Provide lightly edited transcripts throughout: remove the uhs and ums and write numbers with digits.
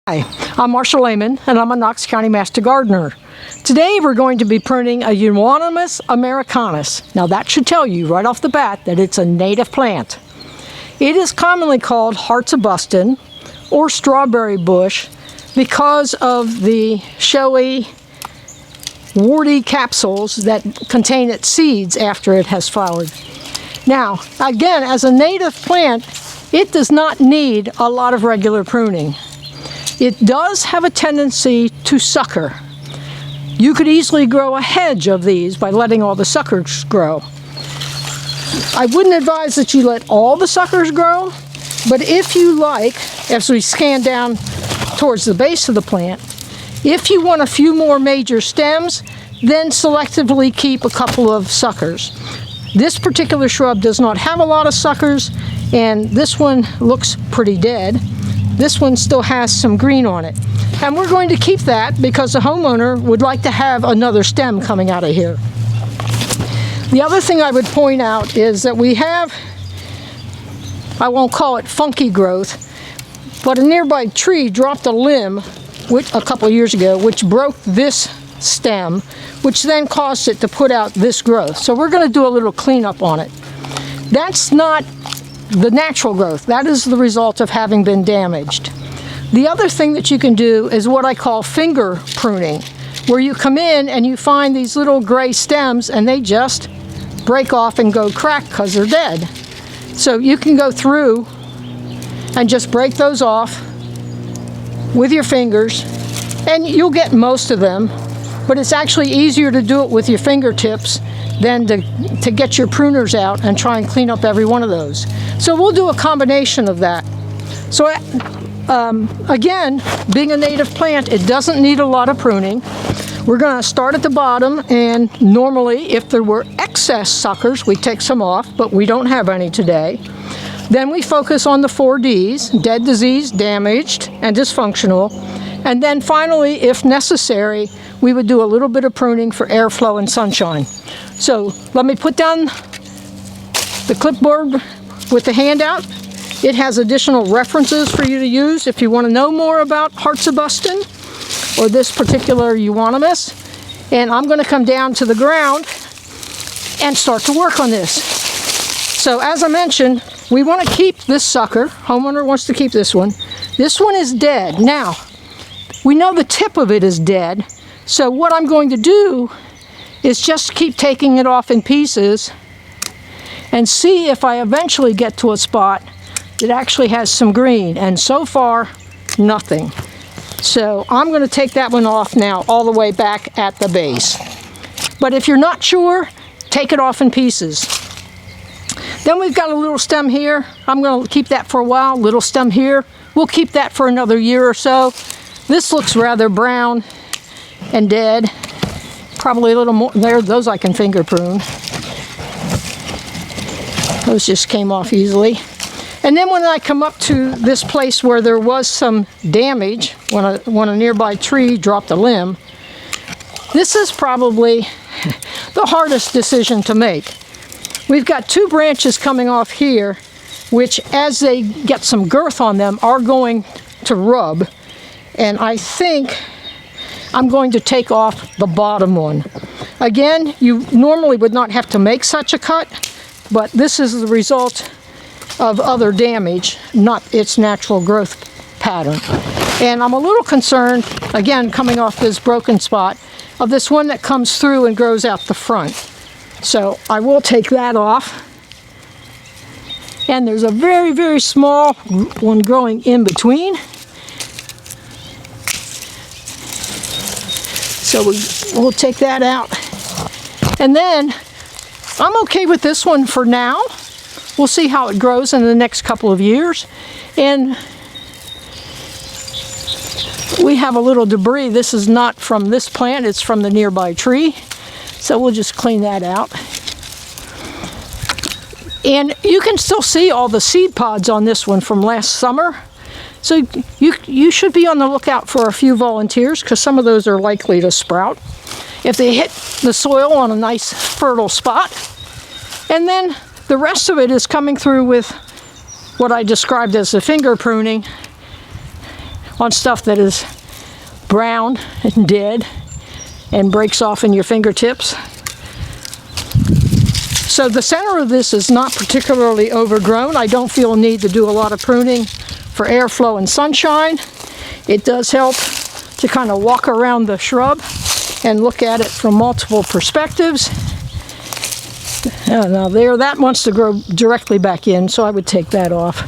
Hi, I'm Marcia Lehman, and I'm a Knox County Master Gardener. Today we're going to be pruning a Eounymous americanus. Now that should tell you right off the bat that it's a native plant. It is commonly called hearts of bustin or strawberry bush because of the showy, warty capsules that contain its seeds after it has flowered. Now, again, as a native plant, it does not need a lot of regular pruning. It does have a tendency to sucker. You could easily grow a hedge of these by letting all the suckers grow. I wouldn't advise that you let all the suckers grow, but if you like, as we scan down towards the base of the plant, if you want a few more major stems, then selectively keep a couple of suckers. This particular shrub does not have a lot of suckers, and this one looks pretty dead. This one still has some green on it. And we're going to keep that because the homeowner would like to have another stem coming out of here. The other thing I would point out is that we have, I won't call it funky growth, but a nearby tree dropped a limb a couple of years ago, which broke this stem, which then caused it to put out this growth. So we're going to do a little cleanup on it. That's not the natural growth. That is the result of having been damaged. The other thing that you can do is what I call finger pruning, where you come in and you find these little gray stems and they just break off and go crack because they're dead. So you can go through and just break those off with your fingers, and you'll get most of them, but it's actually easier to do it with your fingertips than to get your pruners out and try and clean up every one of those. So we'll do a combination of that. So again, being a native plant, it doesn't need a lot of pruning. We're going to start at the bottom, and normally if there were excess suckers, we take some off, but we don't have any today. Then we focus on the 4 Ds, dead, diseased, damaged, and dysfunctional. And then finally, if necessary, we would do a little bit of pruning for airflow and sunshine. So let me put down the clipboard with the handout. It has additional references for you to use if you want to know more about hearts of bustin or this particular Eounymous. And I'm going to come down to the ground and start to work on this. So as I mentioned, we want to keep this sucker. Homeowner wants to keep this one. This one is dead. Now, we know the tip of it is dead. So what I'm going to do is just keep taking it off in pieces and see if I eventually get to a spot that actually has some green. And so far, nothing. So I'm going to take that one off now all the way back at the base. But if you're not sure, take it off in pieces. Then we've got a little stem here. I'm going to keep that for a while. Little stem here. We'll keep that for another year or so. This looks rather brown and dead. Probably a little more there. Those I can finger prune. Those just came off easily. And then when I come up to this place where there was some damage, when a nearby tree dropped a limb, this is probably the hardest decision to make. We've got 2 branches coming off here, which as they get some girth on them are going to rub. And I think I'm going to take off the bottom one. Again, you normally would not have to make such a cut, but this is the result of other damage, not its natural growth pattern. And I'm a little concerned, again, coming off this broken spot, of this one that comes through and grows out the front. So I will take that off. And there's a very, very small one growing in between. So we'll take that out. And then I'm okay with this one for now. We'll see how it grows in the next couple of years. And we have a little debris. This is not from this plant, it's from the nearby tree. So we'll just clean that out. And you can still see all the seed pods on this one from last summer. So you should be on the lookout for a few volunteers, because some of those are likely to sprout if they hit the soil on a nice fertile spot. And then the rest of it is coming through with what I described as the finger pruning, on stuff that is brown and dead and breaks off in your fingertips. So the center of this is not particularly overgrown. I don't feel a need to do a lot of pruning for airflow and sunshine. It does help to kind of walk around the shrub and look at it from multiple perspectives. Now there, that wants to grow directly back in, so I would take that off.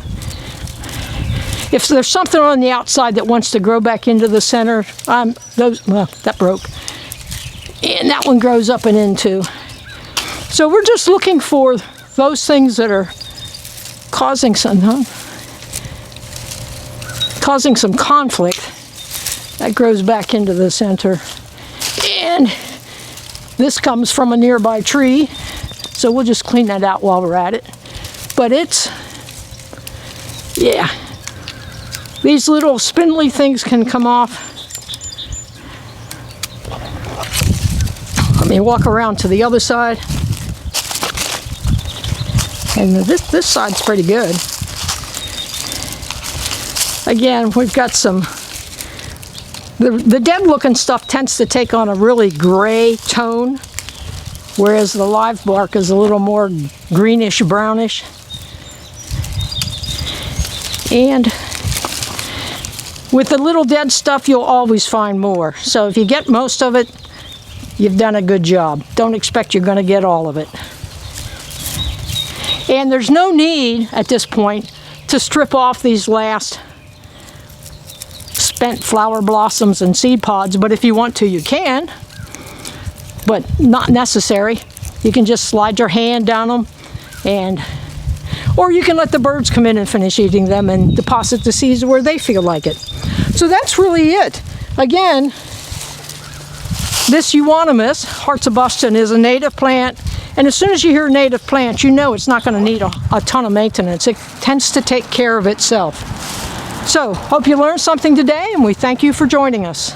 If there's something on the outside that wants to grow back into the center, well, that broke. And that one grows up and in too. So we're just looking for those things that are causing some conflict that grows back into the center. And this comes from a nearby tree, so we'll just clean that out while we're at it. But it's, yeah, these little spindly things can come off. Let me walk around to the other side. And this side's pretty good. Again, we've got some, the dead looking stuff tends to take on a really gray tone, whereas the live bark is a little more greenish, brownish. And with the little dead stuff, you'll always find more. So if you get most of it, you've done a good job. Don't expect you're going to get all of it. And there's no need at this point to strip off these last spent flower blossoms and seed pods, but if you want to, you can, but not necessary. You can just slide your hand down them, or you can let the birds come in and finish eating them and deposit the seeds where they feel like it. So that's really it. Again, this Eounymous, Hearts of Boston, is a native plant. And as soon as you hear native plants, you know it's not going to need a ton of maintenance. It tends to take care of itself. So, hope you learned something today, and we thank you for joining us.